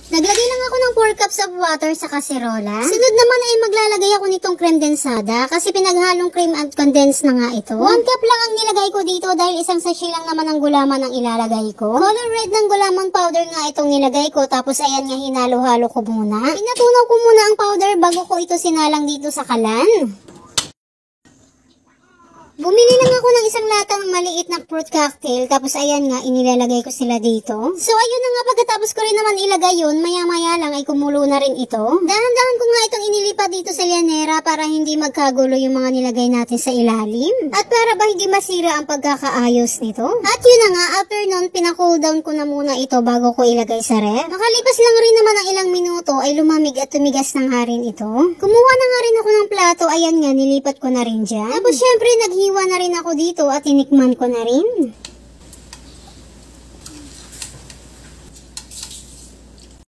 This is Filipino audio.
Naglagay lang ako ng 4 cups of water sa kaserola. Sunod naman ay maglalagay ako nitong creme densada kasi pinaghalong cream and condense na nga ito. 1 cup lang ang nilagay ko dito dahil isang sachet lang naman ang gulaman ang ilalagay ko. Color red ng gulaman powder nga itong nilagay ko tapos ayan nga hinalo-halo ko muna. Pinatunaw ko muna ang powder bago ko ito sinalang dito sa kalan. Bumili lang ako ng isang latang maliit na fruit cocktail, tapos ayan nga, inilalagay ko sila dito. So ayun na nga, pagkatapos ko rin naman ilagay yun, maya-maya lang ay kumulo na rin ito. Dahan-dahan ko nga itong inilipat dito sa lianera para hindi magkagulo yung mga nilagay natin sa ilalim. At para ba hindi masira ang pagkakaayos nito. At yun na nga, after nun, pina-cool down ko na muna ito bago ko ilagay sa ref. Makalipas lang rin naman ang ilang minuto ay lumamig at tumigas na nga rin ito. Kumuha na nga rin ako ng plato, ayan nga, nilipat ko na rin dyan. Tapos syempre, naghiwa na rin ako dito at tinikman ko na rin.